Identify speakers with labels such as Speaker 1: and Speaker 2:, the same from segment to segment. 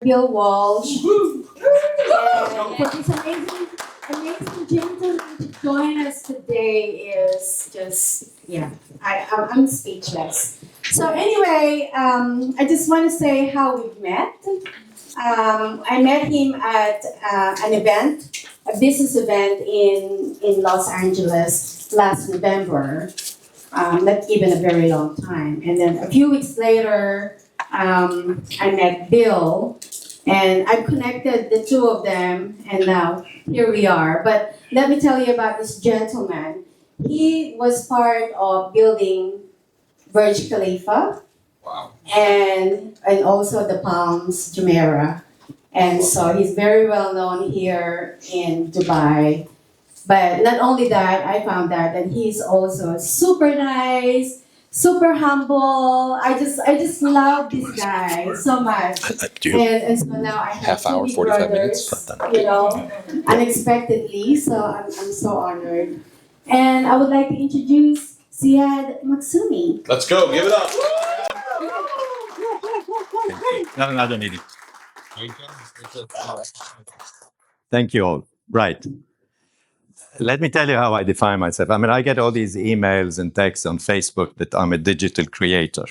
Speaker 1: Bill Walsh. And for this amazing gentleman to join us today is just, yeah, I'm speechless. So anyway, I just want to say how we've met. I met him at an event, a business event in Los Angeles last November. Not even a very long time. And then a few weeks later, I met Bill, and I've connected the two of them, and now here we are. But let me tell you about this gentleman. He was part of building Burj Khalifa.
Speaker 2: Wow.
Speaker 1: And also the Palms Jumeirah. And so he's very well known here in Dubai. But not only that, I found out that he's also super nice, super humble. I just love this guy so much. And so now I have
Speaker 2: Half hour,
Speaker 1: two big
Speaker 2: 45
Speaker 1: brothers,
Speaker 2: minutes.
Speaker 1: unexpectedly. So I'm so honored. And I would like to introduce Ziad Maksumi.
Speaker 2: Let's go. Give it up.
Speaker 3: No, I don't need it. Thank you all. Right. Let me tell you how I define myself. I mean, I get all these emails and texts on Facebook that I'm a digital creator.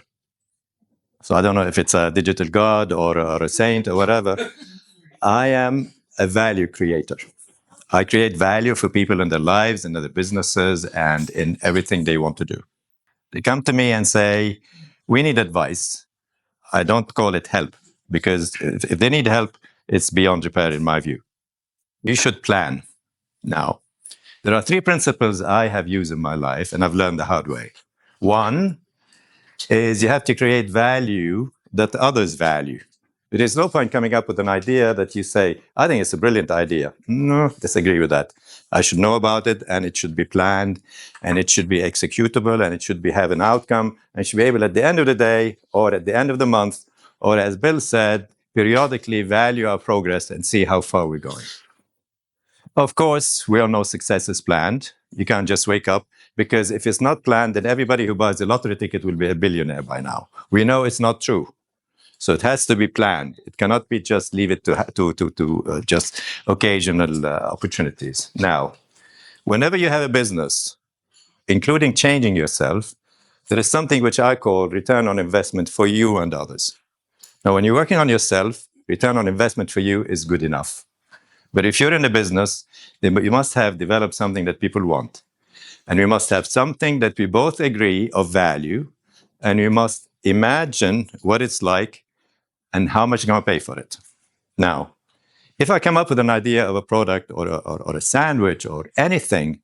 Speaker 3: So I don't know if it's a digital god or a saint or whatever. I am a value creator. I create value for people in their lives and in their businesses and in everything they want to do. They come to me and say, we need advice. I don't call it help, because if they need help, it's beyond repair in my view. You should plan now. There are three principles I have used in my life, and I've learned the hard way. One is you have to create value that others value. There is no point coming up with an idea that you say, I think it's a brilliant idea. No, disagree with that. I should know about it, and it should be planned, and it should be executable, and it should have an outcome, and it should be able at the end of the day, or at the end of the month, or as Bill said, periodically value our progress and see how far we're going. Of course, we all know success is planned. You can't just wake up, because if it's not planned, then everybody who buys a lottery ticket will be a billionaire by now. We know it's not true. So it has to be planned. It cannot be just leave it to just occasional opportunities. Now, whenever you have a business, including changing yourself, there is something which I call return on investment for you and others. Now, when you're working on yourself, return on investment for you is good enough. But if you're in a business, then you must have developed something that people want. And we must have something that we both agree of value, and we must imagine what it's like and how much you're going to pay for it. Now, if I come up with an idea of a product or a sandwich or anything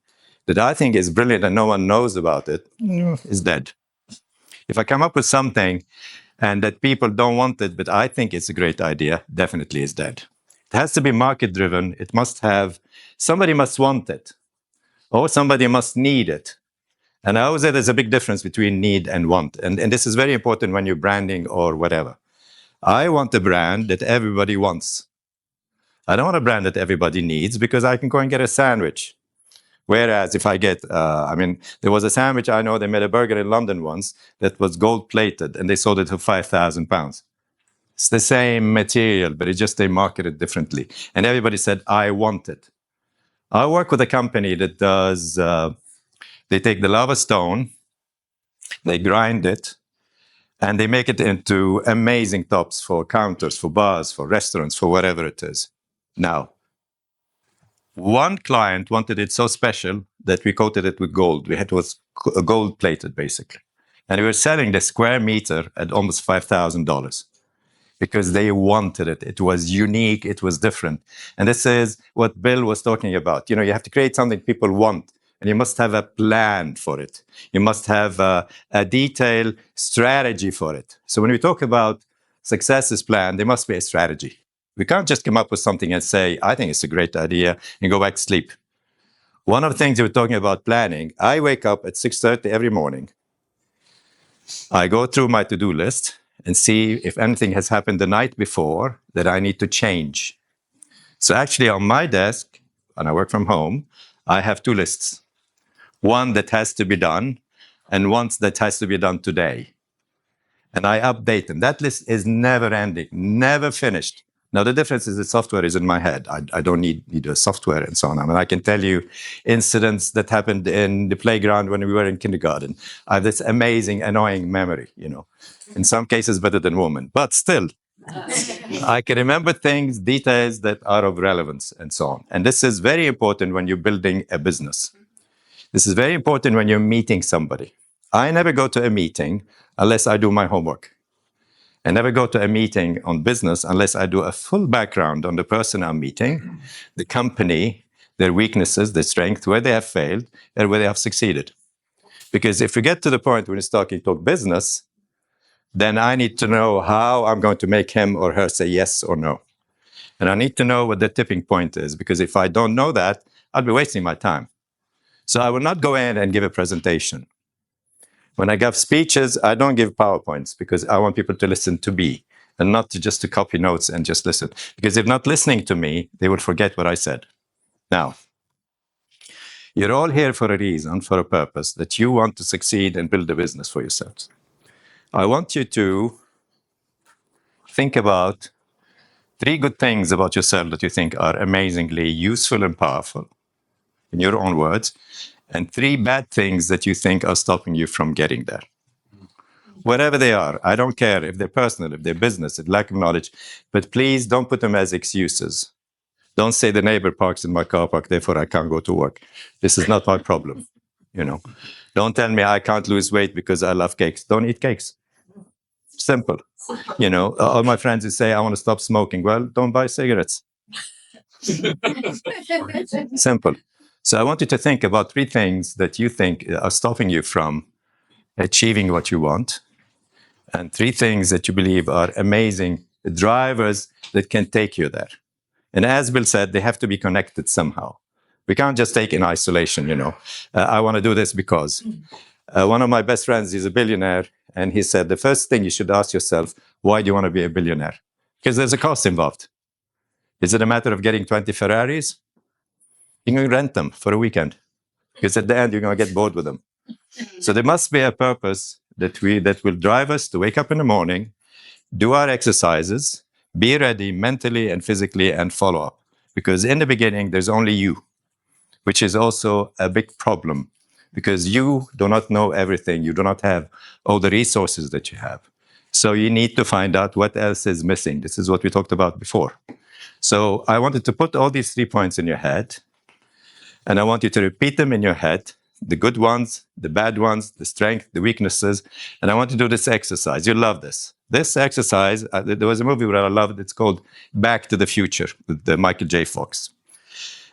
Speaker 3: that I think is brilliant and no one knows about it, it's dead. If I come up with something and that people don't want it, but I think it's a great idea, definitely it's dead. It has to be market driven. It must have, somebody must want it, or somebody must need it. And I always say there's a big difference between need and want. And this is very important when you're branding or whatever. I want a brand that everybody wants. I don't want a brand that everybody needs, because I can go and get a sandwich. Whereas if I get, there was a sandwich, I know they made a burger in London once that was gold plated, and they sold it for £5,000. It's the same material, but it's just they market it differently. And everybody said, I want it. I work with a company that does, they take the lava stone, they grind it, and they make it into amazing tops for counters, for bars, for restaurants, for whatever it is. Now, one client wanted it so special that we coated it with gold. It was gold plated, basically. And we were selling the square meter at almost $5,000 because they wanted it. It was unique. It was different. And this is what Bill was talking about. You know, you have to create something people want. And you must have a plan for it. You must have a detailed strategy for it. So when we talk about success is planned, there must be a strategy. We can't just come up with something and say, I think it's a great idea, and go back to sleep. One of the things we were talking about planning, I wake up at 6:30 every morning. I go through my to-do list and see if anything has happened the night before that I need to change. So actually on my desk, and I work from home, I have two lists. One that has to be done, and one that has to be done today. And I update them. That list is never ending, never finished. Now, the difference is the software is in my head. I don't need a software and so on. I mean, I can tell you incidents that happened in the playground when we were in kindergarten. I have this amazing, annoying memory, in some cases better than women. But still, I can remember things, details that are of relevance and so on. And this is very important when you're building a business. This is very important when you're meeting somebody. I never go to a meeting unless I do my homework. I never go to a meeting on business unless I do a full background on the person I'm meeting, the company, their weaknesses, their strengths, where they have failed, and where they have succeeded. Because if we get to the point when it's talk business, then I need to know how I'm going to make him or her say yes or no. And I need to know what the tipping point is, because if I don't know that, I'll be wasting my time. So I will not go in and give a presentation. When I give speeches, I don't give PowerPoints because I want people to listen to me and not just to copy notes and just listen. Because if not listening to me, they will forget what I said. Now, you're all here for a reason, for a purpose, that you want to succeed and build a business for yourselves. I want you to think about 3 good things about yourself that you think are amazingly useful and powerful, in your own words, and 3 bad things that you think are stopping you from getting there. Whatever they are, I don't care if they're personal, if they're business, if lack of knowledge, but please don't put them as excuses. Don't say the neighbor parks in my car park, therefore I can't go to work. This is not my problem, Don't tell me I can't lose weight because I love cakes. Don't eat cakes. Simple. All my friends who say I want to stop smoking, well, don't buy cigarettes. Simple. So I want you to think about 3 things that you think are stopping you from achieving what you want, and 3 things that you believe are amazing drivers that can take you there. And as Bill said, they have to be connected somehow. We can't just take in isolation, I want to do this because. One of my best friends is a billionaire, and he said, the first thing you should ask yourself, why do you want to be a billionaire? Because there's a cost involved. Is it a matter of getting 20 Ferraris? You can rent them for a weekend, because at the end, you're going to get bored with them. So there must be a purpose that will drive us to wake up in the morning, do our exercises, be ready mentally and physically, and follow up. Because in the beginning, there's only you, which is also a big problem, because you do not know everything. You do not have all the resources that you have. So you need to find out what else is missing. This is what we talked about before. So I wanted to put all these 3 points in your head, and I want you to repeat them in your head, the good ones, the bad ones, the strength, the weaknesses, and I want to do this exercise. You'll love this. This exercise, there was a movie where I loved, it's called Back to the Future, with Michael J. Fox.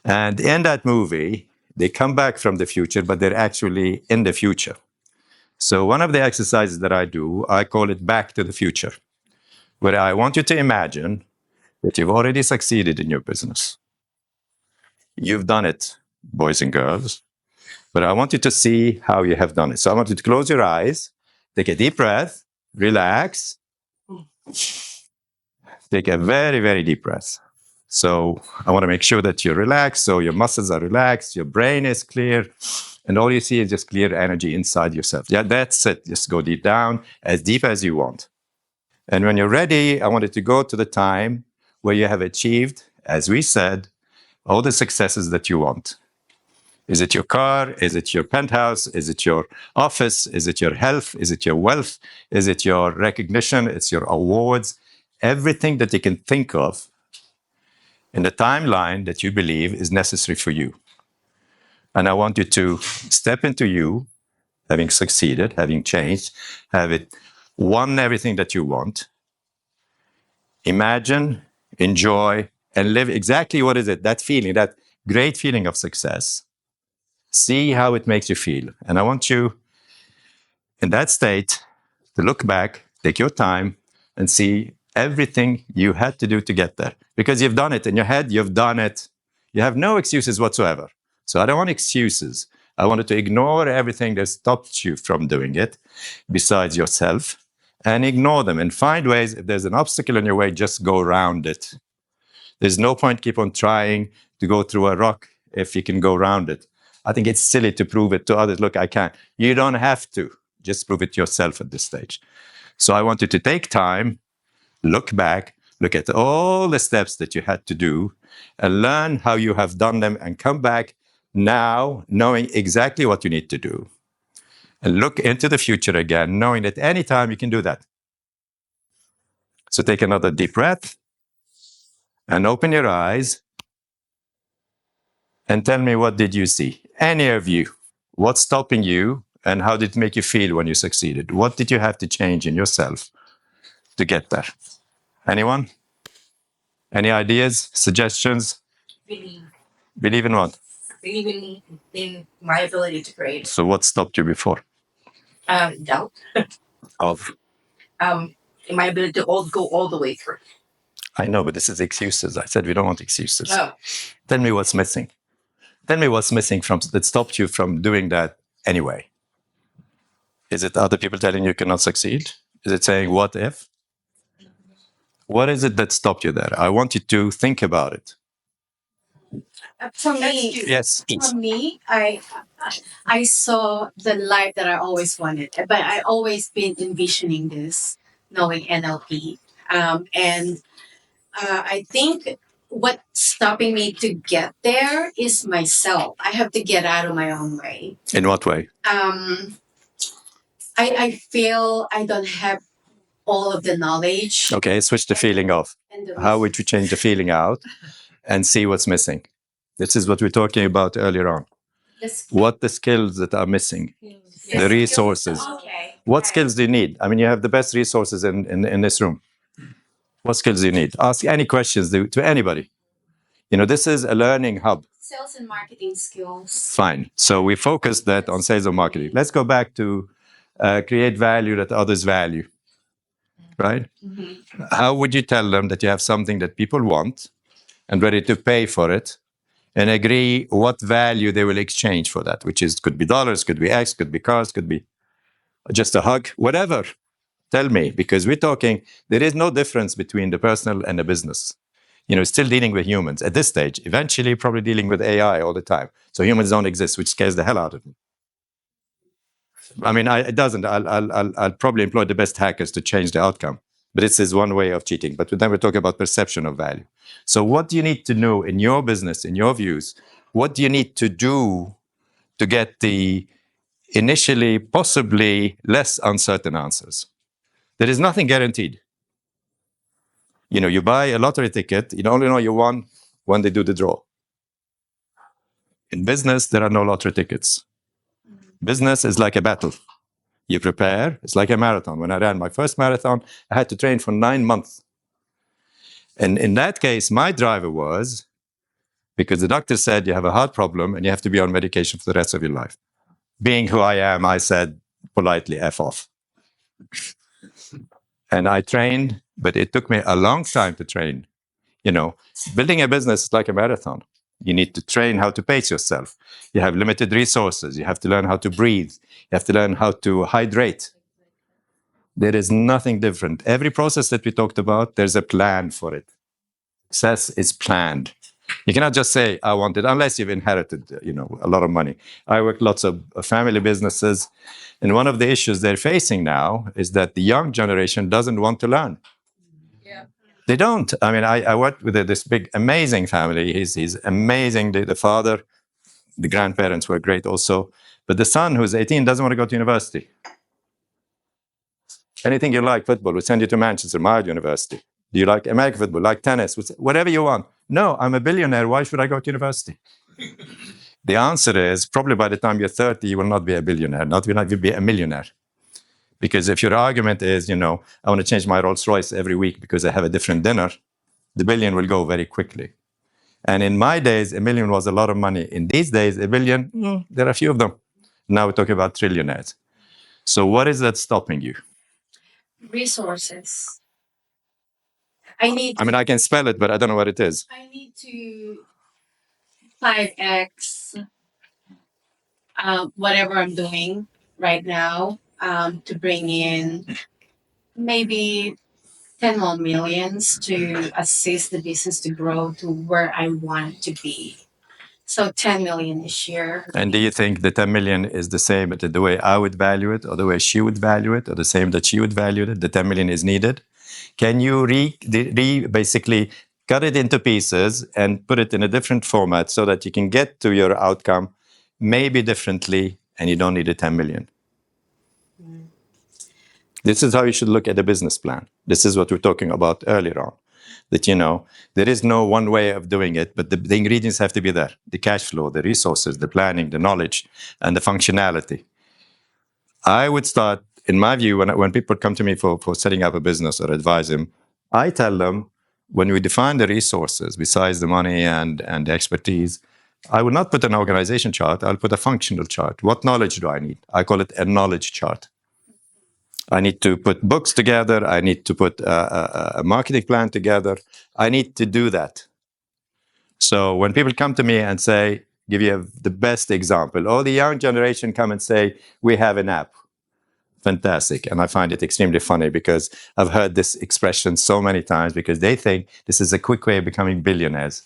Speaker 3: And in that movie, they come back from the future, but they're actually in the future. So one of the exercises that I do, I call it Back to the Future, where I want you to imagine that you've already succeeded in your business. You've done it, boys and girls, but I want you to see how you have done it. So I want you to close your eyes, take a deep breath, relax, take a very, very deep breath. So I want to make sure that you're relaxed, so your muscles are relaxed, your brain is clear, and all you see is just clear energy inside yourself. Yeah, that's it. Just go deep down, as deep as you want. And when you're ready, I want you to go to the time where you have achieved, as we said, all the successes that you want. Is it your car? Is it your penthouse? Is it your office? Is it your health? Is it your wealth? Is it your recognition? It's your awards? Everything that you can think of in the timeline that you believe is necessary for you. And I want you to step into you, having succeeded, having changed, having won everything that you want. Imagine, enjoy, and live exactly what is it, that feeling, that great feeling of success. See how it makes you feel. And I want you, in that state, to look back, take your time, and see everything you had to do to get there. Because you've done it. In your head, you've done it. You have no excuses whatsoever. So I don't want excuses. I wanted to ignore everything that stopped you from doing it, besides yourself, and ignore them and find ways. If there's an obstacle in your way, just go around it. There's no point keep on trying to go through a rock if you can go around it. I think it's silly to prove it to others. Look, I can't. You don't have to. Just prove it yourself at this stage. So I want you to take time, look back, Look at all the steps that you had to do and learn how you have done them and come back now knowing exactly what you need to do. And look into the future again, knowing that anytime you can do that. So take another deep breath and open your eyes and tell me, what did you see? Any of you. What's stopping you and how did it make you feel when you succeeded? What did you have to change in yourself to get there? Anyone? Any ideas, suggestions?
Speaker 4: Believe.
Speaker 3: Believe in what?
Speaker 4: Really believe in my ability to create.
Speaker 3: So what stopped you before?
Speaker 4: Doubt.
Speaker 3: Of?
Speaker 4: In my ability to go all the way through.
Speaker 3: I know, but this is excuses. I said we don't want excuses.
Speaker 4: Oh.
Speaker 3: Tell me what's missing. Tell me what's missing that stopped you from doing that anyway. Is it other people telling you cannot succeed? Is it saying, what if? What is it that stopped you there? I want you to think about it.
Speaker 1: For me,
Speaker 3: Yes.
Speaker 1: for me, I saw the life that I always wanted, but I always been envisioning this, knowing NLP, and I think what's stopping me to get there is myself. I have to get out of my own way.
Speaker 3: In what way?
Speaker 1: I feel I don't have all of the knowledge.
Speaker 3: Okay, switch the feeling off.
Speaker 1: And the
Speaker 3: How would you change the feeling out and see what's missing? This is what we were talking about earlier on. What the skills that are missing, the resources.
Speaker 1: Okay.
Speaker 3: What skills do you need? I mean, you have the best resources in this room. What skills do you need? Ask any questions to anybody. You know, this is a learning hub.
Speaker 1: Sales and marketing skills.
Speaker 3: Fine. So we focus that on sales and marketing. Let's go back to create value that others value. Right?
Speaker 1: Mm-hmm.
Speaker 3: How would you tell them that you have something that people want and ready to pay for it and agree what value they will exchange for that, which is could be dollars, could be X, could be cars, could be just a hug, whatever. Tell me, because we're talking, there is no difference between the personal and the business. You know, still dealing with humans at this stage, eventually probably dealing with AI all the time. So humans don't exist, which scares the hell out of me. I mean, it doesn't. I'll probably employ the best hackers to change the outcome. But this is one way of cheating. But then we're talking about perception of value. So what do you need to know in your business, in your views? What do you need to do to get the initially possibly less uncertain answers? There is nothing guaranteed. You know, you buy a lottery ticket, you only know you won when they do the draw. In business, there are no lottery tickets. Business is like a battle. You prepare, it's like a marathon. When I ran my first marathon, I had to train for 9 months. And in that case, my driver was, because the doctor said you have a heart problem and you have to be on medication for the rest of your life. Being who I am, I said politely, F off. And I trained, but it took me a long time to train. You know, building a business is like a marathon. You need to train how to pace yourself. You have limited resources. You have to learn how to breathe. You have to learn how to hydrate. There is nothing different. Every process that we talked about, there's a plan for it. Success is planned. You cannot just say, I want it, unless you've inherited, a lot of money. I work lots of family businesses. And one of the issues they're facing now is that the young generation doesn't want to learn.
Speaker 4: Yeah.
Speaker 3: They don't. I mean, I worked with this big, amazing family. He's amazing. The father, the grandparents were great also. But the son, who's 18, doesn't want to go to university. Anything you like, football, we'll send you to Manchester, my university. Do you like American football, like tennis, whatever you want? No, I'm a billionaire. Why should I go to university? The answer is probably by the time you're 30, you will not be a billionaire, not will not be a millionaire. Because if your argument is, I want to change my Rolls Royce every week because I have a different dinner, the billion will go very quickly. And in my days, $1 million was a lot of money. In these days, $1 billion, there are a few of them. Now we're talking about trillionaires. So what is that stopping you?
Speaker 1: Resources.
Speaker 3: I mean, I can spell it, but I don't know what it is.
Speaker 1: I need to 5x whatever I'm doing right now to bring in maybe 10 more millions to assist the business to grow to where I want it to be. So 10 million this year.
Speaker 3: And do you think the 10 million is the same, the way I would value it, or the way she would value it, or the same that she would value it? The 10 million is needed. Can you basically cut it into pieces and put it in a different format so that you can get to your outcome maybe differently and you don't need a 10 million? This is how you should look at a business plan. This is what we were talking about earlier on. That, there is no one way of doing it, but the ingredients have to be there. The cash flow, the resources, the planning, the knowledge, and the functionality. I would start, in my view, when people come to me for setting up a business or advise them, I tell them, when we define the resources, besides the money and the expertise, I will not put an organization chart, I'll put a functional chart. What knowledge do I need? I call it a knowledge chart. I need to put books together. I need to put a marketing plan together. I need to do that. So when people come to me and say, give you the best example, all the young generation come and say, we have an app. Fantastic. And I find it extremely funny because I've heard this expression so many times because they think this is a quick way of becoming billionaires.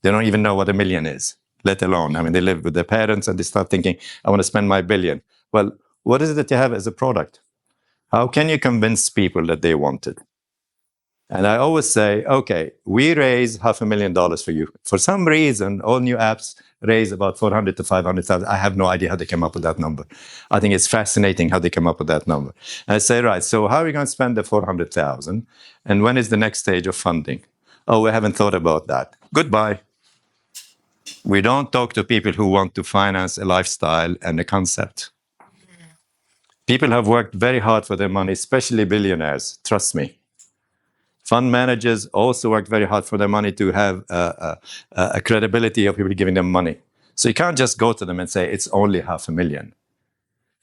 Speaker 3: They don't even know what a million is, let alone, they live with their parents and they start thinking, I want to spend my billion. Well, what is it that you have as a product? How can you convince people that they want it? And I always say, okay, we raise $500,000 for you. For some reason, all new apps raise about 400 to 500,000. I have no idea how they came up with that number. I think it's fascinating how they come up with that number. And I say, right, so how are we going to spend the 400,000? And when is the next stage of funding? Oh, we haven't thought about that. Goodbye. We don't talk to people who want to finance a lifestyle and a concept. People have worked very hard for their money, especially billionaires, trust me. Fund managers also work very hard for their money to have a credibility of people giving them money. So you can't just go to them and say, it's only $500,000.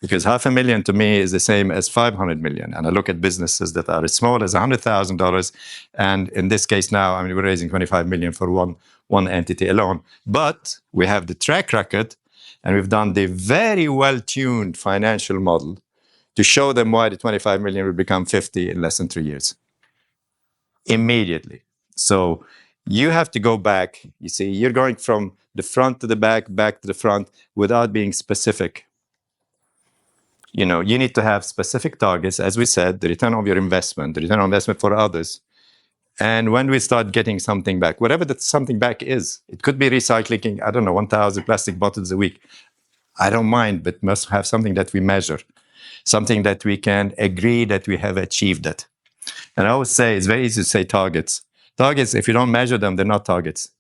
Speaker 3: Because $500,000 to me is the same as 500 million. And I look at businesses that are as small as $100,000. And in this case now, we're raising 25 million for one entity alone. But we have the track record and we've done the very well-tuned financial model to show them why the 25 million will become 50 in less than 3 years. Immediately. So you have to go back. You see, you're going from the front to the back to the front without being specific. You need to have specific targets, as we said, the return on your investment, the return on investment for others. And when we start getting something back, whatever that something back is, it could be recycling, 1,000 plastic bottles a week. I don't mind, but must have something that we measure, something that we can agree that we have achieved it. And I always say, it's very easy to say targets. Targets, if you don't measure them, they're not targets.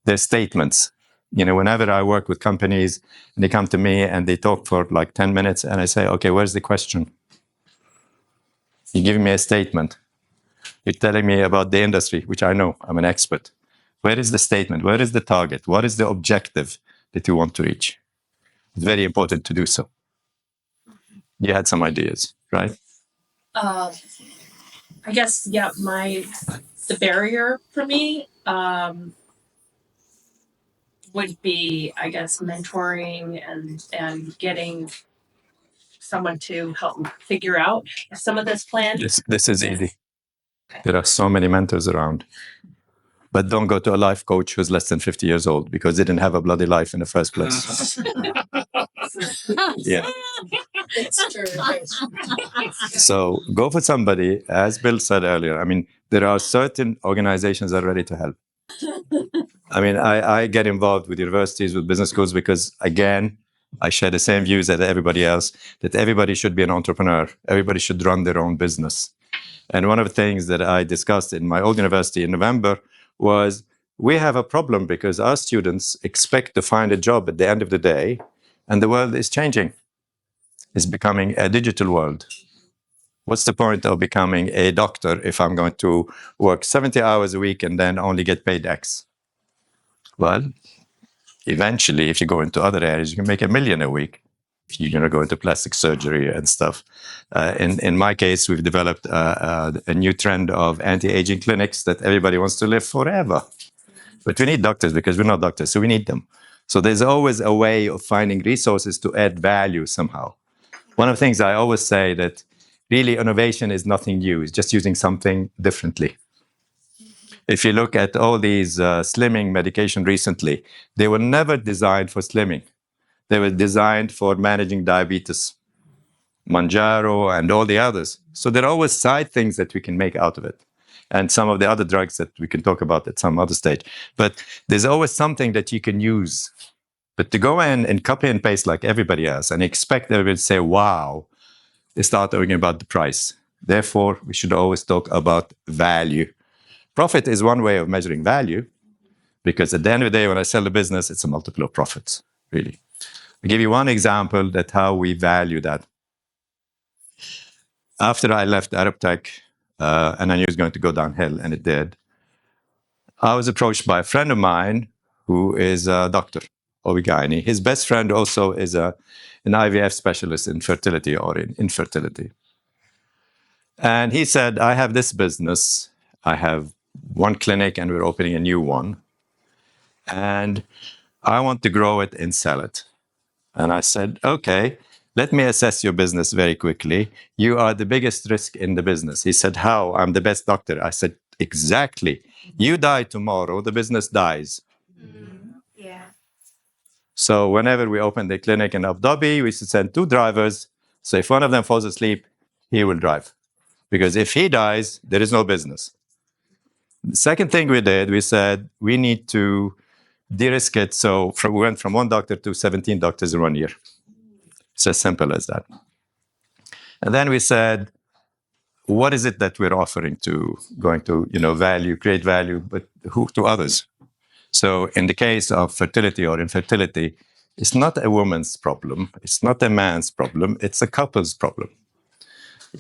Speaker 3: They're statements. Whenever I work with companies and they come to me and they talk for like 10 minutes and I say, okay, where's the question? You're giving me a statement. You're telling me about the industry, which I know, I'm an expert. Where is the statement? Where is the target? What is the objective that you want to reach? It's very important to do so. You had some ideas, right?
Speaker 5: I guess, the barrier for me would be, mentoring and getting someone to help figure out some of this plan.
Speaker 3: This is easy. There are so many mentors around. But don't go to a life coach who's less than 50 years old because they didn't have a bloody life in the first place. Yeah.
Speaker 5: It's true.
Speaker 3: So go for somebody, as Bill said earlier. There are certain organizations that are ready to help. I get involved with universities, with business schools, because, again, I share the same views as everybody else, that everybody should be an entrepreneur. Everybody should run their own business. And one of the things that I discussed in my old university in November was we have a problem because our students expect to find a job at the end of the day, and the world is changing. It's becoming a digital world. What's the point of becoming a doctor if I'm going to work 70 hours a week and then only get paid X? Well, eventually, if you go into other areas, you can make $1 million a week. If you're go into plastic surgery and stuff. In my case, we've developed a new trend of anti-aging clinics that everybody wants to live forever. But we need doctors because we're not doctors, so we need them. So there's always a way of finding resources to add value somehow. One of the things I always say that really innovation is nothing new. It's just using something differently. If you look at all these slimming medication recently, they were never designed for slimming. They were designed for managing diabetes. Manjaro, and all the others. So there are always side things that we can make out of it. And some of the other drugs that we can talk about at some other stage. But there's always something that you can use. But to go in and copy and paste like everybody else and expect everybody to say, wow, they start talking about the price. Therefore, we should always talk about value. Profit is one way of measuring value, because at the end of the day, when I sell the business, it's a multiple of profits, really. I'll give you one example that how we value that. After I left Arab Tech, and I knew it was going to go downhill, and it did, I was approached by a friend of mine who is a doctor, OB-GYN. His best friend also is an IVF specialist in fertility or in infertility. And he said, I have this business. I have one clinic and we're opening a new one. And I want to grow it and sell it. And I said, okay, let me assess your business very quickly. You are the biggest risk in the business. He said, how? I'm the best doctor. I said, exactly. You die tomorrow, the business dies.
Speaker 1: Yeah.
Speaker 3: So whenever we open the clinic in Abu Dhabi, we should send 2 drivers. So if one of them falls asleep, he will drive. Because if he dies, there is no business. The second thing we did, we said, we need to de-risk it. So we went from 1 doctor to 17 doctors in 1 year. It's as simple as that. And then we said, what is it that we're offering to going to, value, create value, but who to others? So in the case of fertility or infertility, it's not a woman's problem. It's not a man's problem. It's a couple's problem.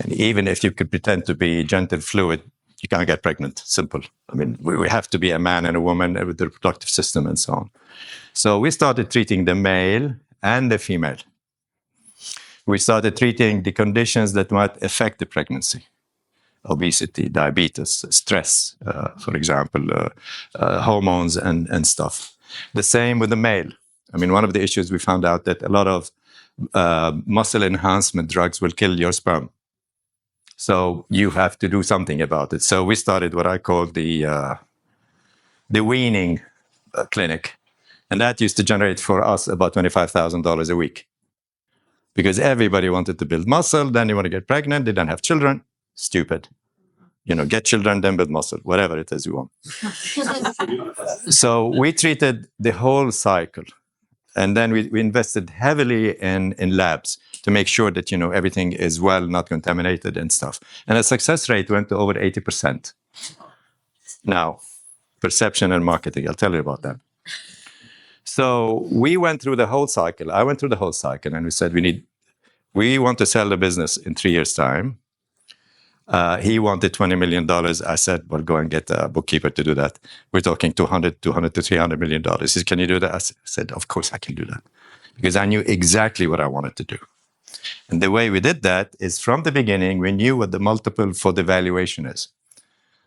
Speaker 3: And even if you could pretend to be gender fluid, you can't get pregnant. Simple. I mean, we have to be a man and a woman with the reproductive system and so on. So we started treating the male and the female. We started treating the conditions that might affect the pregnancy. Obesity, diabetes, stress, for example, hormones and stuff. The same with the male. I mean, one of the issues we found out that a lot of muscle enhancement drugs will kill your sperm. So you have to do something about it. So we started what I call the weaning clinic. And that used to generate for us about $25,000 a week. Because everybody wanted to build muscle, then you want to get pregnant, they don't have children. Stupid. Get children, then build muscle, whatever it is you want. So we treated the whole cycle. And then we invested heavily in labs to make sure that, everything is well, not contaminated and stuff. And the success rate went to over 80%. Now, perception and marketing, I'll tell you about that. So we went through the whole cycle. I went through the whole cycle and we said, we want to sell the business in 3 years' time. He wanted $20 million. I said, well, go and get a bookkeeper to do that. We're talking $200 to $300 million. He said, can you do that? I said, of course I can do that. Because I knew exactly what I wanted to do. And the way we did that is from the beginning, we knew what the multiple for the valuation is.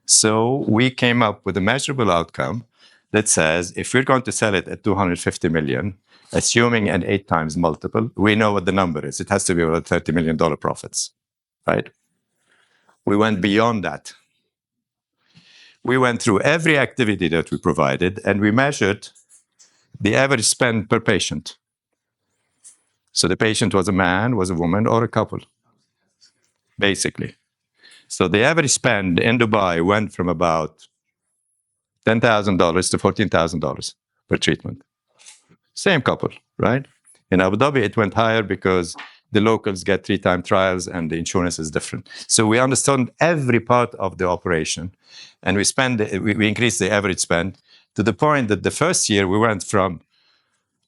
Speaker 3: So we came up with a measurable outcome that says, if we're going to sell it at $250 million, assuming an 8 times multiple, we know what the number is. It has to be about $30 million profits, right? We went beyond that. We went through every activity that we provided and we measured the average spend per patient. So the patient was a man, was a woman, or a couple, basically. So the average spend in Dubai went from about $10,000 to $14,000 per treatment. Same couple, right? In Abu Dhabi, it went higher because the locals get 3-time trials and the insurance is different. So we understood every part of the operation and we increased the average spend to the point that the first year we went from,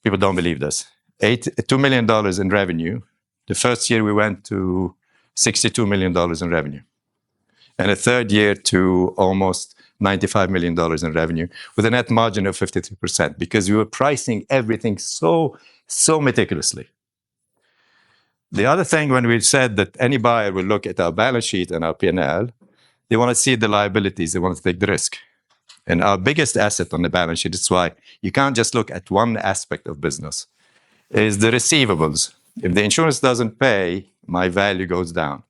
Speaker 3: people don't believe this, $2 million in revenue. The first year we went to $62 million in revenue. And the third year to almost $95 million in revenue with a net margin of 53% because we were pricing everything so meticulously. The other thing, when we said that any buyer will look at our balance sheet and our P&L, they want to see the liabilities, they want to take the risk. And our biggest asset on the balance sheet, that's why you can't just look at one aspect of business, is the receivables. If the insurance doesn't pay, my value goes down.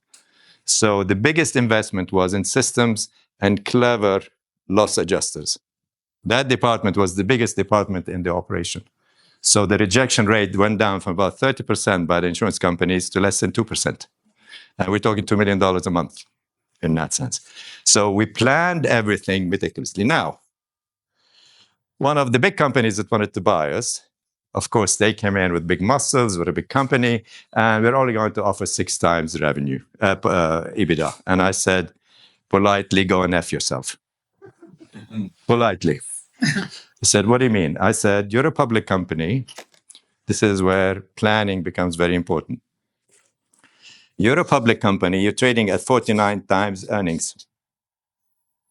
Speaker 3: So the biggest investment was in systems and clever loss adjusters. That department was the biggest department in the operation. So the rejection rate went down from about 30% by the insurance companies to less than 2%. And we're talking $2 million a month in that sense. So we planned everything meticulously. Now, one of the big companies that wanted to buy us, of course, they came in with big muscles, with a big company, and we're only going to offer 6 times revenue, EBITDA. And I said, politely, go and F yourself. Politely. He said, what do you mean? I said, you're a public company. This is where planning becomes very important. You're a public company. You're trading at 49 times earnings.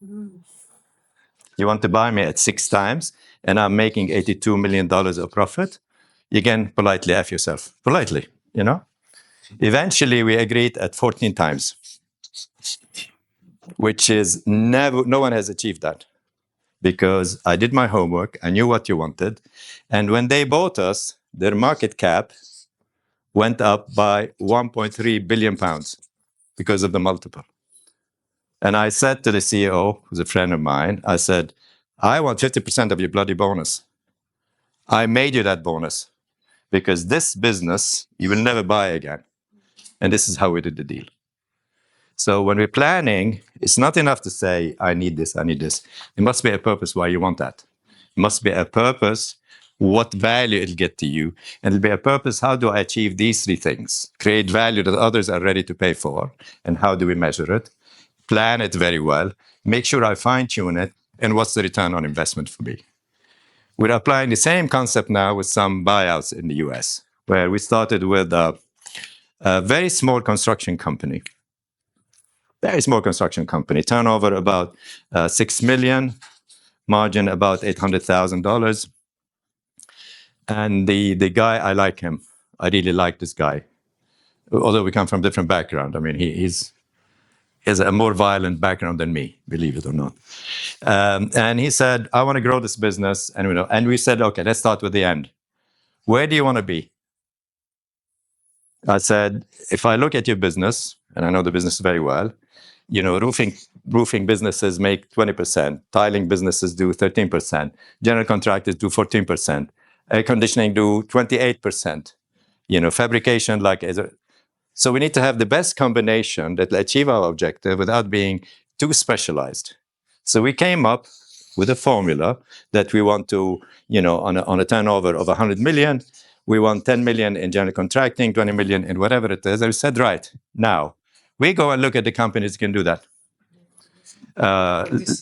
Speaker 3: You want to buy me at 6 times, and I'm making $82 million of profit? You can politely F yourself. Politely, you know? Eventually, we agreed at 14 times, which is never, no one has achieved that. Because I did my homework, I knew what you wanted. And when they bought us, their market cap went up by 1.3 billion pounds because of the multiple. And I said to the CEO, who's a friend of mine, I said, I want 50% of your bloody bonus. I made you that bonus because this business you will never buy again. And this is how we did the deal. So when we're planning, it's not enough to say, I need this, I need this. There must be a purpose why you want that. It must be a purpose, what value it'll get to you. And it'll be a purpose, how do I achieve these 3 things? Create value that others are ready to pay for. And how do we measure it? Plan it very well. Make sure I fine-tune it. And what's the return on investment for me? We're applying the same concept now with some buyouts in the US, where we started with a very small construction company. Very small construction company, turnover about 6 million, margin about $800,000. And the guy, I like him. I really like this guy. Although we come from different background. I mean, he has a more violent background than me, believe it or not. And he said, I want to grow this business. And we said, okay, let's start with the end. Where do you want to be? I said, if I look at your business, and I know the business very well, you know, roofing businesses make 20%, tiling businesses do 13%, general contractors do 14%, air conditioning do 28%, you know, fabrication so we need to have the best combination that will achieve our objective without being too specialized. So we came up with a formula that we want to, you know, on a turnover of 100 million, we want 10 million in general contracting, 20 million in whatever it is. And we said, right, now, we go and look at the companies that can do that.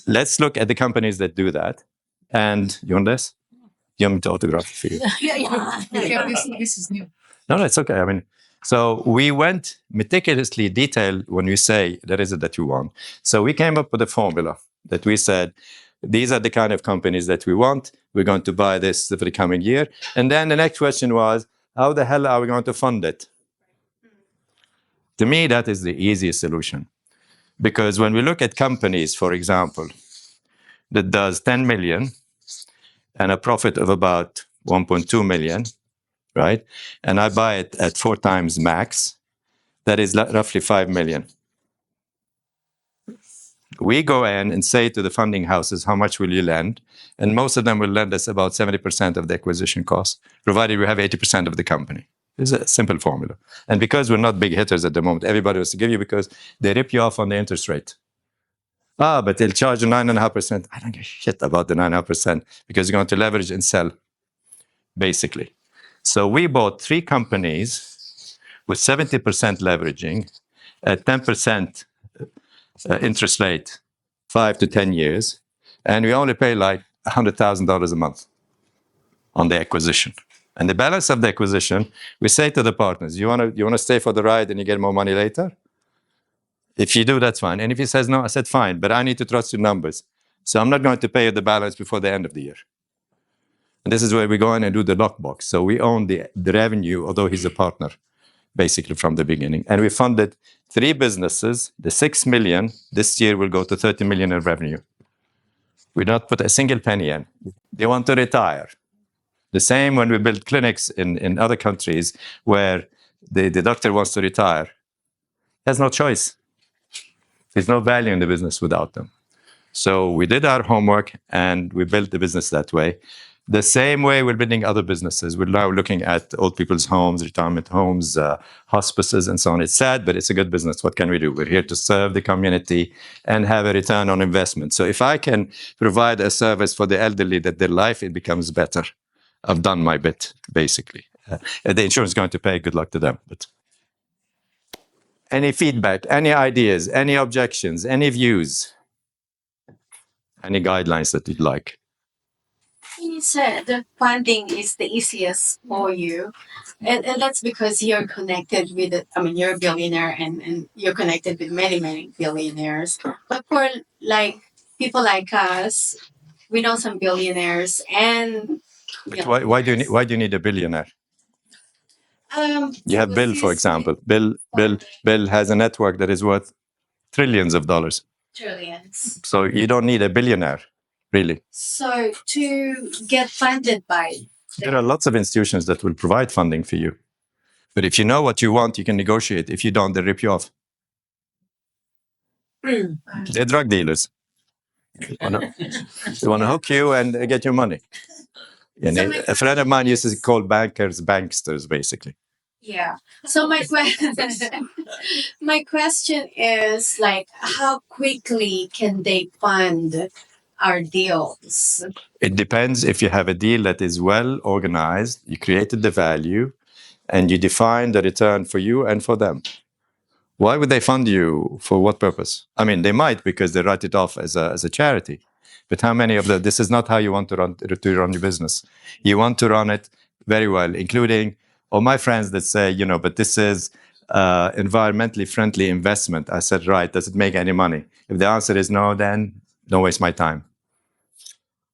Speaker 3: Let's look at the companies that do that. And you want this? You want me to autograph it for you?
Speaker 4: This is new.
Speaker 3: No, it's okay. I mean, so we went meticulously detailed when we say that is it that you want. So we came up with a formula that we said, these are the kind of companies that we want. We're going to buy this for the coming year. And then the next question was, how the hell are we going to fund it? To me, that is the easiest solution. Because when we look at companies, for example, that does 10 million and a profit of about 1.2 million, right? And I buy it at 4 times max, that is roughly 5 million. We go in and say to the funding houses, how much will you lend? And most of them will lend us about 70% of the acquisition cost, provided we have 80% of the company. It's a simple formula. And because we're not big hitters at the moment, everybody wants to give you because they rip you off on the interest rate. But they'll charge you 9.5%. I don't give a shit about the 9.5% because you're going to leverage and sell, basically. So we bought 3 companies with 70% leveraging at 10% interest rate, 5 to 10 years. And we only pay like $100,000 a month on the acquisition. And the balance of the acquisition, we say to the partners, you want to stay for the ride and you get more money later? If you do, that's fine. And if he says no, I said, fine, but I need to trust your numbers. So I'm not going to pay you the balance before the end of the year. And this is where we go in and do the lockbox. So we own the revenue, although he's a partner, basically from the beginning. And we funded 3 businesses. The 6 million this year will go to 30 million in revenue. We not put a single penny in. They want to retire. The same when we build clinics in other countries where the doctor wants to retire. He has no choice. There's no value in the business without them. So we did our homework and we built the business that way. The same way we're building other businesses. We're now looking at old people's homes, retirement homes, hospices, and so on. It's sad, but it's a good business. What can we do? We're here to serve the community and have a return on investment. So if I can provide a service for the elderly that their life, it becomes better. I've done my bit, basically. The insurance is going to pay. Good luck to them. But any feedback, any ideas, any objections, any views, any guidelines that you'd like?
Speaker 6: You said funding is the easiest for you. And that's because you're connected with, you're a billionaire and you're connected with many, many billionaires. But for like people like us, we know some billionaires and
Speaker 3: But why do you need a billionaire? You have Bill, for example. Bill has a network that is worth trillions of dollars.
Speaker 6: Trillions.
Speaker 3: So you don't need a billionaire, really.
Speaker 6: So to get funded by,
Speaker 3: There are lots of institutions that will provide funding for you. But if you know what you want, you can negotiate. If you don't, they rip you off. They're drug dealers. They want to hook you and get your money. And a friend of mine used to call bankers banksters, basically.
Speaker 6: yeah. So my question is like, how quickly can they fund our deals?
Speaker 3: It depends if you have a deal that is well organized, you created the value, and you define the return for you and for them. Why would they fund you? For what purpose? I mean, they might because they write it off as a charity. But how many of this is not how you want to run your business. You want to run it very well, including all my friends that say, but this is environmentally friendly investment. I said, right, does it make any money? If the answer is no, then don't waste my time.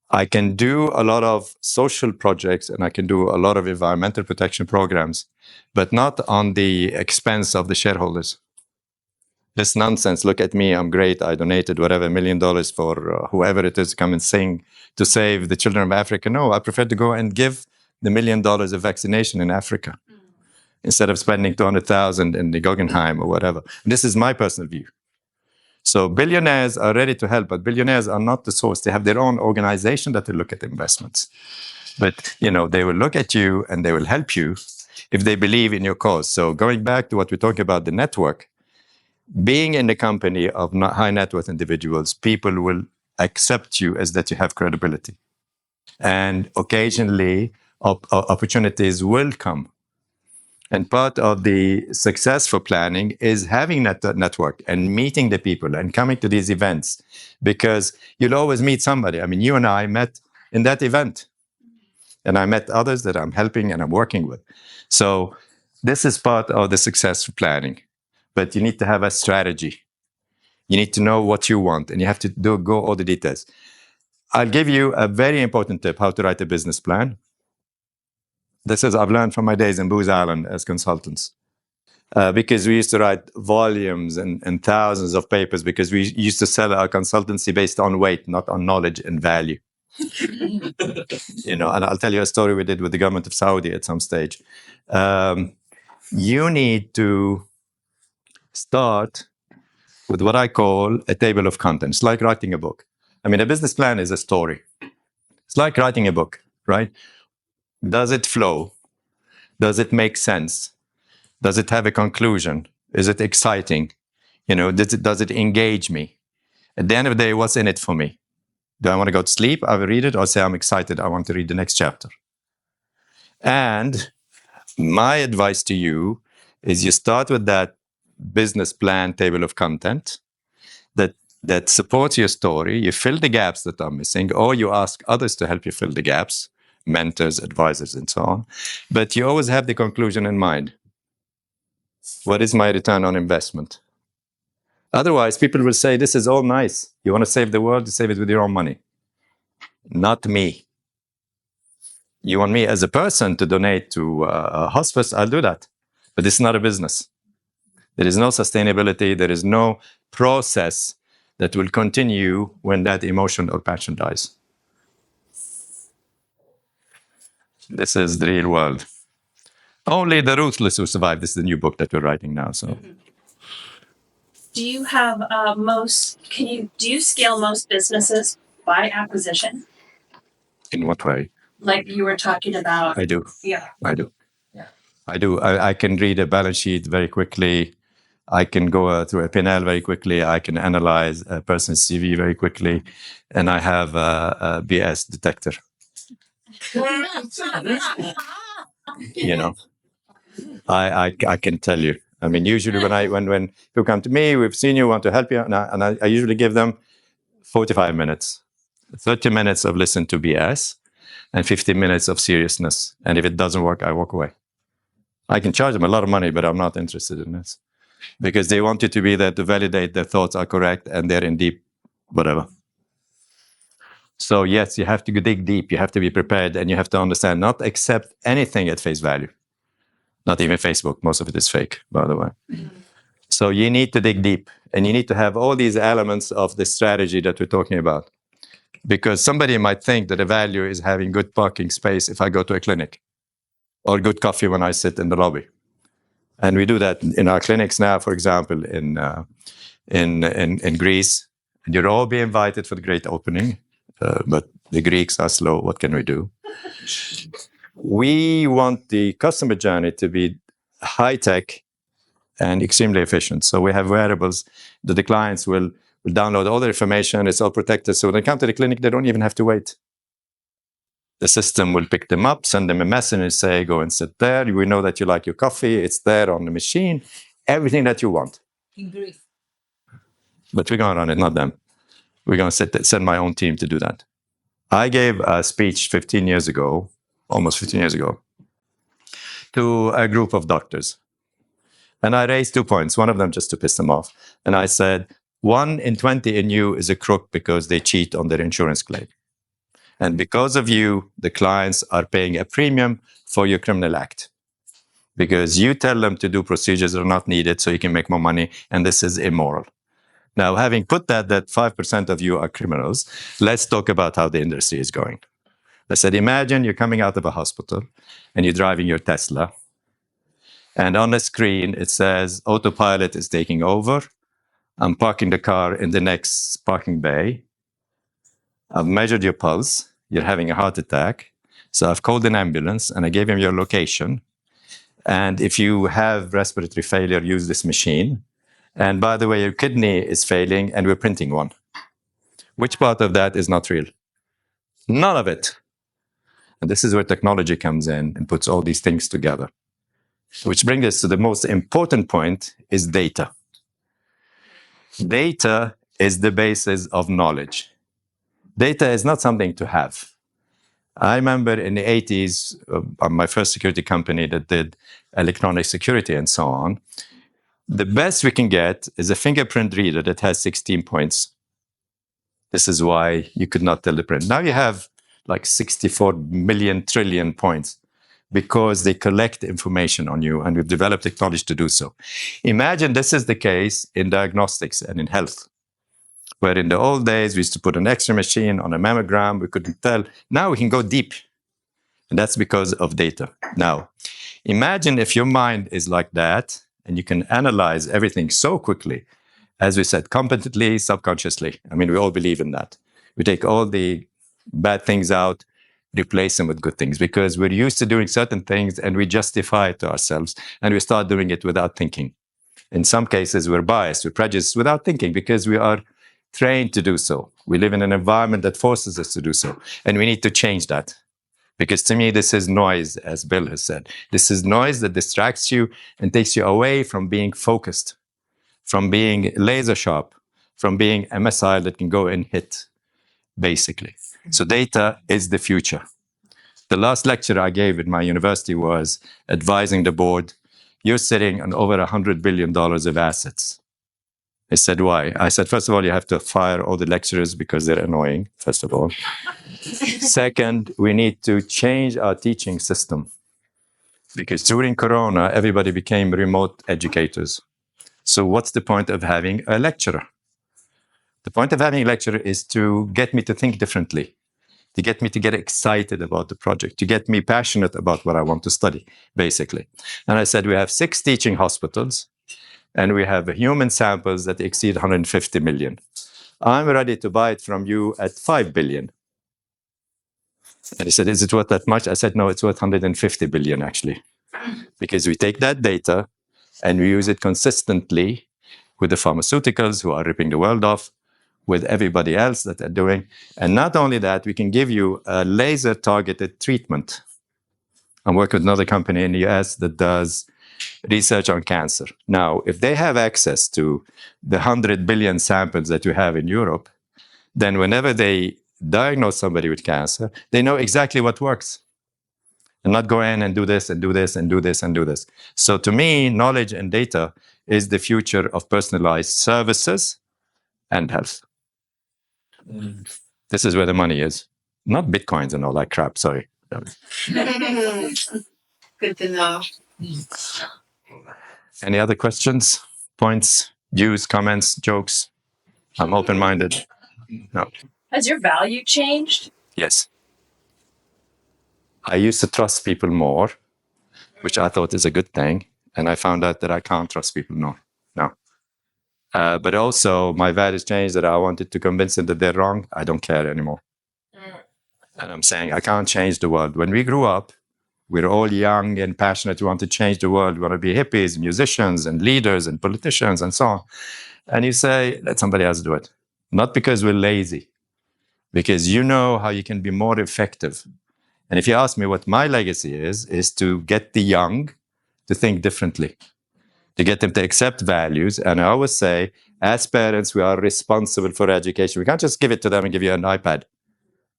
Speaker 3: I can do a lot of social projects and I can do a lot of environmental protection programs, but not on the expense of the shareholders. This nonsense, look at me, I'm great, I donated whatever $1 million for whoever it is to come and sing to save the children of Africa. No, I prefer to go and give the $1 million of vaccination in Africa instead of spending 200,000 in the Guggenheim or whatever. This is my personal view. So billionaires are ready to help, but billionaires are not the source. They have their own organization that will look at investments. But, they will look at you and they will help you if they believe in your cause. So going back to what we're talking about, the network, being in the company of high net worth individuals, people will accept you as that you have credibility. And occasionally, opportunities will come. And part of the success for planning is having that network and meeting the people and coming to these events, because you'll always meet somebody. I mean, you and I met in that event, and I met others that I'm helping and I'm working with. So this is part of the success for planning. But you need to have a strategy. You need to know what you want, and you have to go all the details. I'll give you a very important tip, how to write a business plan. This is I've learned from my days in Booz Allen as consultants. Because we used to write volumes and thousands of papers because we used to sell our consultancy based on weight, not on knowledge and value. And I'll tell you a story we did with the government of Saudi at some stage. You need to start with what I call a table of contents, like writing a book. I mean, a business plan is a story. It's like writing a book, right? Does it flow? Does it make sense? Does it have a conclusion? Is it exciting? Does it engage me? At the end of the day, what's in it for me? Do I want to go to sleep? I will read it, or say I'm excited, I want to read the next chapter. And my advice to you is you start with that business plan table of content that supports your story. You fill the gaps that are missing, or you ask others to help you fill the gaps, mentors, advisors, and so on. But you always have the conclusion in mind. What is my return on investment? Otherwise, people will say, this is all nice. You want to save the world, you save it with your own money. Not me. You want me as a person to donate to a hospice, I'll do that. But it's not a business. There is no sustainability. There is no process that will continue when that emotion or passion dies. This is the real world. Only the ruthless will survive. This is the new book that we're writing now. So,
Speaker 5: Do you have do you scale most businesses by acquisition?
Speaker 3: in what way?
Speaker 5: like you were talking about.
Speaker 3: I do.
Speaker 5: Yeah.
Speaker 3: I do.
Speaker 5: Yeah.
Speaker 3: I do. I can read a balance sheet very quickly. I can go through a P&L very quickly. I can analyze a person's CV very quickly. And I have a BS detector, you know. I can tell you. I mean, usually when people come to me, we've seen you, want to help you, and I usually give them 45 minutes, 30 minutes of listen to BS, and 15 minutes of seriousness. And if it doesn't work, I walk away. I can charge them a lot of money, but I'm not interested in this because they want you to be there to validate their thoughts are correct and they're in deep, whatever. So yes, you have to dig deep. You have to be prepared, and you have to understand, not accept anything at face value. Not even Facebook. Most of it is fake, by the way. So you need to dig deep, and you need to have all these elements of the strategy that we're talking about. Because somebody might think that the value is having good parking space if I go to a clinic, or good coffee when I sit in the lobby. And we do that in our clinics now, for example, in Greece. And you'll all be invited for the great opening, but the Greeks are slow. What can we do? We want the customer journey to be high-tech and extremely efficient. So we have wearables that the clients will download all the information. It's all protected. So when they come to the clinic, they don't even have to wait. The system will pick them up, send them a message and say, go and sit there. We know that you like your coffee. It's there on the machine. Everything that you want.
Speaker 4: In Greece.
Speaker 3: But we're going to run it, not them. We're going to send my own team to do that. I gave a speech 15 years ago, almost 15 years ago, to a group of doctors. And I raised 2 points, one of them just to piss them off. And I said, 1 in 20 in you is a crook because they cheat on their insurance claim. And because of you, the clients are paying a premium for your criminal act. Because you tell them to do procedures that are not needed so you can make more money, and this is immoral. Now, having put that 5% of you are criminals, let's talk about how the industry is going. I said, imagine you're coming out of a hospital and you're driving your Tesla. And on the screen, it says, autopilot is taking over. I'm parking the car in the next parking bay. I've measured your pulse. You're having a heart attack. So I've called an ambulance and I gave him your location. And if you have respiratory failure, use this machine. And by the way, your kidney is failing and we're printing one. Which part of that is not real? None of it. And this is where technology comes in and puts all these things together. Which brings us to the most important point, is data. Data is the basis of knowledge. Data is not something to have. I remember in the 80s, my first security company that did electronic security and so on, the best we can get is a fingerprint reader that has 16 points. This is why you could not tell the print. Now you have like 64 million trillion points because they collect information on you, and we've developed technology to do so. Imagine this is the case in diagnostics and in health, where in the old days we used to put an X-ray machine on a mammogram, we couldn't tell. Now we can go deep, and that's because of data. Now, imagine if your mind is like that, and you can analyze everything so quickly, as we said, competently, subconsciously. I mean, we all believe in that. We take all the bad things out, replace them with good things, because we're used to doing certain things and we justify it to ourselves, and we start doing it without thinking. In some cases, we're biased, we're prejudiced without thinking because we are trained to do so. We live in an environment that forces us to do so, and we need to change that. Because to me, this is noise, as Bill has said. This is noise that distracts you and takes you away from being focused, from being laser sharp, from being a missile that can go and hit, basically. So data is the future. The last lecture I gave at my university was advising the board, you're sitting on over $100 billion of assets. I said, why? I said, first of all, you have to fire all the lecturers because they're annoying, first of all. Second, we need to change our teaching system. Because during Corona, everybody became remote educators. So what's the point of having a lecturer? The point of having a lecturer is to get me to think differently, to get me to get excited about the project, to get me passionate about what I want to study, basically. And I said, we have 6 teaching hospitals, and we have human samples that exceed 150 million. I'm ready to buy it from you at 5 billion. And he said, is it worth that much? I said, no, it's worth 150 billion actually. Because we take that data and we use it consistently with the pharmaceuticals who are ripping the world off, with everybody else that are doing. And not only that, we can give you a laser targeted treatment. I'm working with another company in the US that does research on cancer. Now, if they have access to the 100 billion samples that we have in Europe, then whenever they diagnose somebody with cancer, they know exactly what works. And not go in and do this and do this and do this and do this. So to me, knowledge and data is the future of personalized services and health. This is where the money is. Not Bitcoins and all that crap, sorry.
Speaker 6: Good to know.
Speaker 3: Any other questions, points, views, comments, jokes? I'm open-minded. No.
Speaker 5: Has your value changed?
Speaker 3: Yes. I used to trust people more, which I thought is a good thing. And I found out that I can't trust people more. No. But also my values changed, that I wanted to convince them that they're wrong. I don't care anymore. And I'm saying I can't change the world. When we grew up, we're all young and passionate. We want to change the world. We want to be hippies, musicians, and leaders, and politicians, and so on. And you say, let somebody else do it. Not because we're lazy, because you know how you can be more effective. And if you ask me what my legacy is to get the young to think differently, to get them to accept values. And I always say, as parents, we are responsible for education. We can't just give it to them and give you an iPad.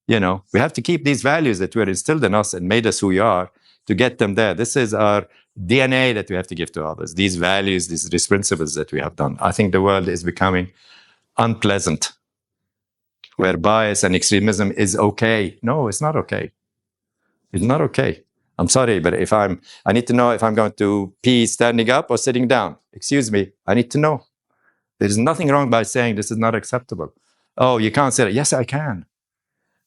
Speaker 3: You know, we have to keep these values that were instilled in us and made us who we are to get them there. This is our DNA that we have to give to others. These values, these principles that we have done. I think the world is becoming unpleasant, where bias and extremism is okay. No, it's not okay. It's not okay. I'm sorry, but I need to know if I'm going to pee standing up or sitting down. Excuse me, I need to know. There's nothing wrong by saying this is not acceptable. Oh, you can't say that. Yes, I can.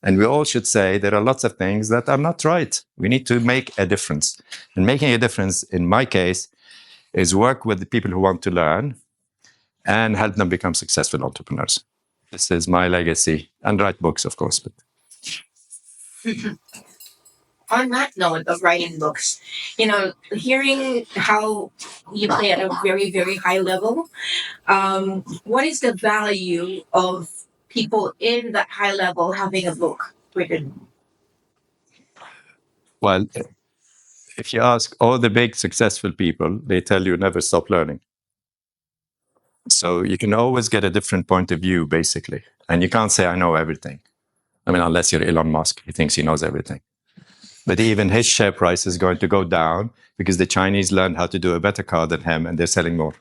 Speaker 3: And we all should say there are lots of things that are not right. We need to make a difference. And making a difference, in my case, is work with the people who want to learn and help them become successful entrepreneurs. This is my legacy. And write books, of course. But
Speaker 4: On that note of writing books, hearing how you play at a very, very high level, what is the value of people in that high level having a book written?
Speaker 3: well, if you ask all the big successful people, they tell you never stop learning. So you can always get a different point of view, basically. And you can't say, I know everything. I mean, unless you're Elon Musk, he thinks he knows everything. But even his share price is going to go down because the Chinese learned how to do a better car than him and they're selling more.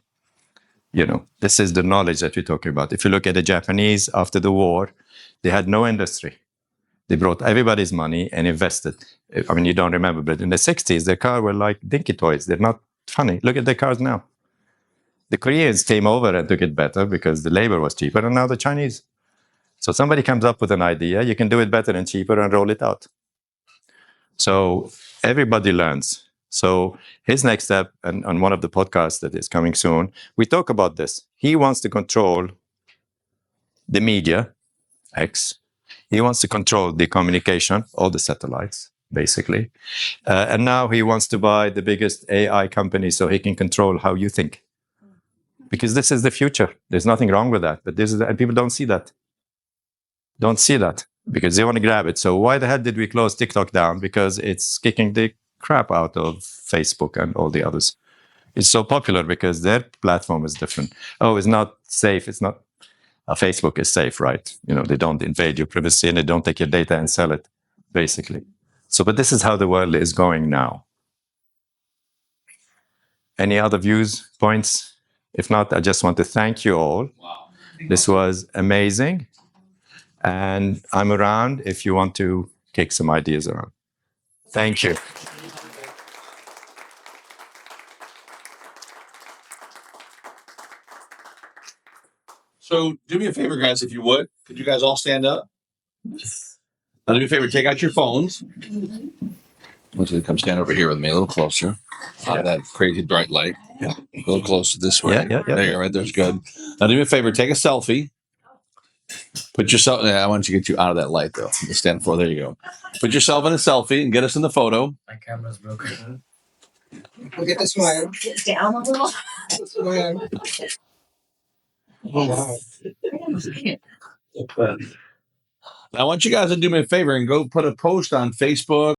Speaker 3: This is the knowledge that we're talking about. If you look at the Japanese after the war, they had no industry. They brought everybody's money and invested. I mean, you don't remember, but in the 60s, their cars were like dinky toys. They're not funny. Look at their cars now. The Koreans came over and took it better because the labor was cheaper, and now the Chinese. So somebody comes up with an idea, you can do it better and cheaper and roll it out. So everybody learns. So his next step, and on one of the podcasts that is coming soon, we talk about this. He wants to control the media, X. He wants to control the communication, all the satellites, basically. And now he wants to buy the biggest AI company so he can control how you think. Because this is the future. There's nothing wrong with that. But and people don't see that. Don't see that because they want to grab it. So why the hell did we close TikTok down? Because it's kicking the crap out of Facebook and all the others. It's so popular because their platform is different. Oh, it's not safe. It's not. Facebook is safe, right? They don't invade your privacy and they don't take your data and sell it, basically. So, but this is how the world is going now. Any other views, points? If not, I just want to thank you all.
Speaker 2: Wow.
Speaker 3: This was amazing. And I'm around if you want to kick some ideas around. Thank you.
Speaker 2: So do me a favor, guys, if you would. Could you guys all stand up? Now, do me a favor, take out your phones. I want you to come stand over here with me a little closer. That crazy bright light. Yeah. A little closer this way.
Speaker 3: Yeah.
Speaker 2: There you go, right there's good. Now do me a favor, take a selfie. Put yourself. Yeah, I want to get you out of that light though. You stand for. There you go. Put yourself in a selfie and get us in the photo.
Speaker 7: My camera's broken.
Speaker 8: Look at the smile.
Speaker 4: Get down a little.
Speaker 8: Smile. Oh, wow.
Speaker 2: Now, I want you guys to do me a favor and go put a post on Facebook